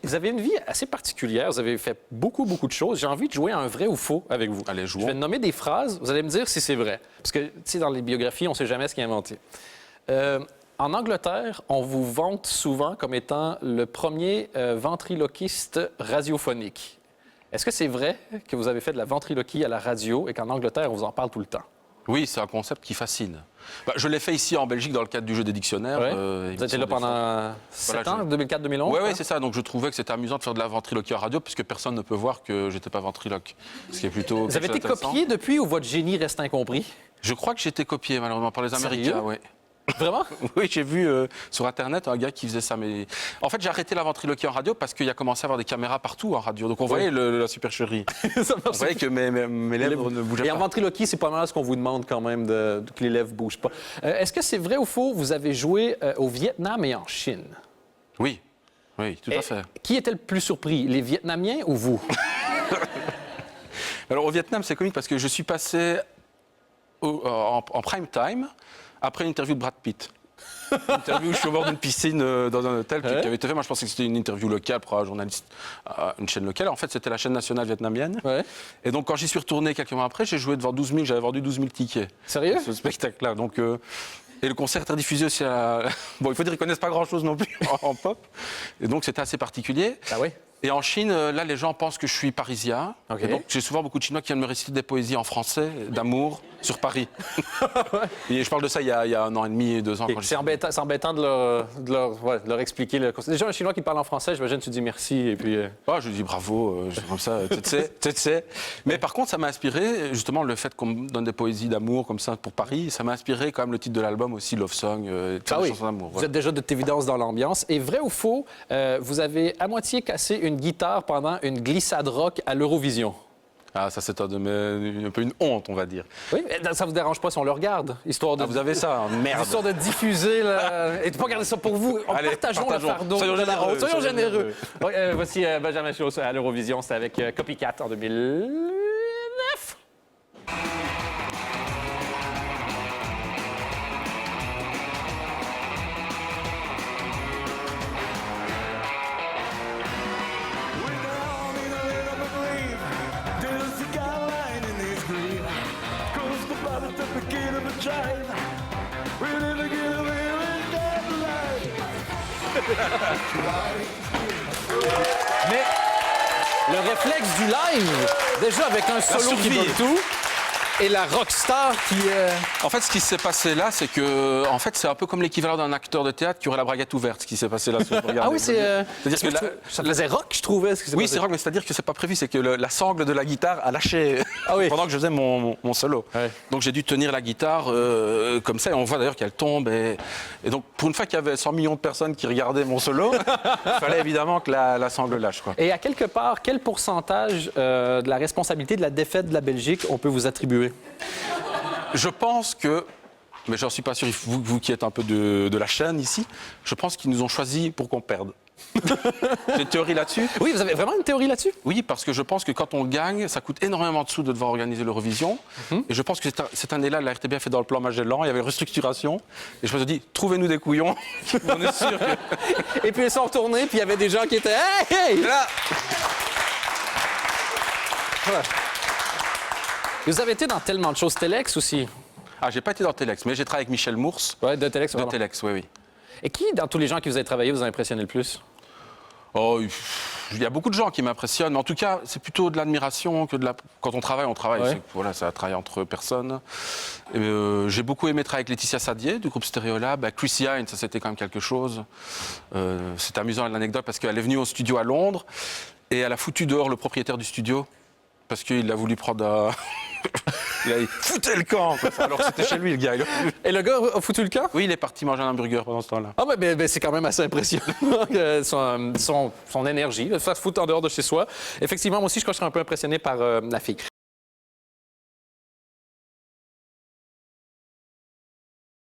vous avez une vie assez particulière. Vous avez fait beaucoup de choses. J'ai envie de jouer à un vrai ou faux avec vous. Allez, jouons. Je vais nommer des phrases. Vous allez me dire si c'est vrai. Parce que, tu sais, dans les biographies, on ne sait jamais ce qui est inventé. En Angleterre, on vous vante souvent comme étant le premier ventriloquiste radiophonique. Est-ce que c'est vrai que vous avez fait de la ventriloquie à la radio et qu'en Angleterre, on vous en parle tout le temps? Oui, c'est un concept qui fascine. Je l'ai fait ici en Belgique dans le cadre du jeu des dictionnaires. Ouais. Vous étiez là pendant 7 ans, 2004-2011? Oui, c'est ça. Donc je trouvais que c'était amusant de faire de la ventriloquie en radio puisque personne ne peut voir que j'étais pas ventriloque. Ce qui est plutôt. Vous avez été copié depuis ou votre génie reste incompris? Je crois que j'ai été copié malheureusement par les Américains. Oui. Vraiment? Oui, j'ai vu sur Internet un gars qui faisait ça. Mais en fait, j'ai arrêté la ventriloquie en radio parce qu'il y a commencé à avoir des caméras partout en radio. Donc on voyait la supercherie. On voyait que mes lèvres ne bougeaient pas. Et en ventriloquie, c'est pas mal ce qu'on vous demande quand même, que les lèvres ne bougent pas. Est-ce que c'est vrai ou faux, vous avez joué au Vietnam et en Chine? Oui, tout à fait. Qui était le plus surpris, les Vietnamiens ou vous? Alors au Vietnam, c'est comique parce que je suis passé en prime time après une interview de Brad Pitt. Une interview où je suis au bord d'une piscine dans un hôtel qui avait été fait. Moi, je pensais que c'était une interview locale pour un journaliste à une chaîne locale. En fait, c'était la chaîne nationale vietnamienne. Ouais. Et donc, quand j'y suis retourné quelques mois après, j'ai joué devant 12 000. J'avais vendu 12 000 tickets. Sérieux? Ce spectacle-là. Donc, et le concert est diffusé aussi à... Bon, il faut dire qu'ils ne connaissent pas grand-chose non plus en pop. Et donc, c'était assez particulier. Ah oui? Et en Chine, là, les gens pensent que je suis parisien. Okay. Et donc, j'ai souvent beaucoup de Chinois qui viennent me réciter des poésies en français, d'amour, sur Paris. Et je parle de ça il y a 1 an et demi, 2 ans. C'est embêtant de leur expliquer. Déjà, un Chinois qui parle en français, j'imagine, tu dis merci. Et puis, je dis bravo, comme ça, tu sais. Mais par contre, ça m'a inspiré, justement, le fait qu'on me donne des poésies d'amour comme ça pour Paris. Ça m'a inspiré quand même le titre de l'album aussi, Love Song, des chansons d'amour. Vous êtes déjà de toute évidence dans l'ambiance. Et vrai ou faux, vous avez à moitié cassé une guitare pendant une glissade rock à l'Eurovision? Ah, ça, c'est un peu une honte, on va dire. Oui, ça vous dérange pas si on le regarde? Histoire de... vous avez ça, merde. Histoire de diffuser, et de pas garder ça pour vous. Allez, partageons le fardeau. Soyons généreux. Voici Benjamin Schultz à l'Eurovision. C'est avec Copycat en 2009. Mais le réflexe du live, déjà avec un solo qui donne tout, et la rockstar qui... En fait, ce qui s'est passé là, c'est que, en fait, c'est un peu comme l'équivalent d'un acteur de théâtre qui aurait la braguette ouverte, ce qui s'est passé là. Ah oui, c'est... C'est-à-dire que ça faisait rock, je trouvais. Oui, c'est rock, mais c'est-à-dire que c'est pas prévu, c'est que la sangle de la guitare a lâché pendant que je faisais mon solo. Ouais. Donc j'ai dû tenir la guitare comme ça, et on voit d'ailleurs qu'elle tombe. Et donc, pour une fois qu'il y avait 100 millions de personnes qui regardaient mon solo, il fallait évidemment que la sangle lâche, quoi. Et à quelque part, quel pourcentage de la responsabilité de la défaite de la Belgique on peut vous attribuer? Je pense que, mais j'en suis pas sûr, vous qui êtes un peu de la chaîne ici, je pense qu'ils nous ont choisis pour qu'on perde. J'ai une théorie là-dessus. Oui, vous avez vraiment une théorie là-dessus? Oui, parce que je pense que quand on gagne, ça coûte énormément de sous de devoir organiser l'Eurovision. Et je pense que cette année-là, la RTBF est dans le plan Magellan, il y avait restructuration. Et je me suis dit, trouvez-nous des couillons. On est sûr que... Et puis ils sont retournés, puis il y avait des gens qui étaient « Hey! » Là. Voilà. Vous avez été dans tellement de choses. Telex aussi? Ah, j'ai pas été dans Telex, mais j'ai travaillé avec Michel Mours. Ouais, de Telex, de Telex, oui. Et qui, dans tous les gens qui vous avez travaillé, vous a impressionné le plus? Oh, il y a beaucoup de gens qui m'impressionnent, mais en tout cas, c'est plutôt de l'admiration que de la... Quand on travaille. Ouais. Voilà, ça travaille entre personnes. J'ai beaucoup aimé travailler avec Laetitia Sadier, du groupe Stereolab. Avec Chrissy Hynde, ça, c'était quand même quelque chose. C'est amusant l'anecdote parce qu'elle est venue au studio à Londres et elle a foutu dehors le propriétaire du studio parce qu'il a voulu prendre... Il a foutu le camp, alors que c'était chez lui, le gars. Et le gars a foutu le camp? Oui, il est parti manger un hamburger pendant ce temps-là. Ah, ben c'est quand même assez impressionnant, son énergie, de se foutre en dehors de chez soi. Effectivement, moi aussi, je crois que je serais un peu impressionné par la fille.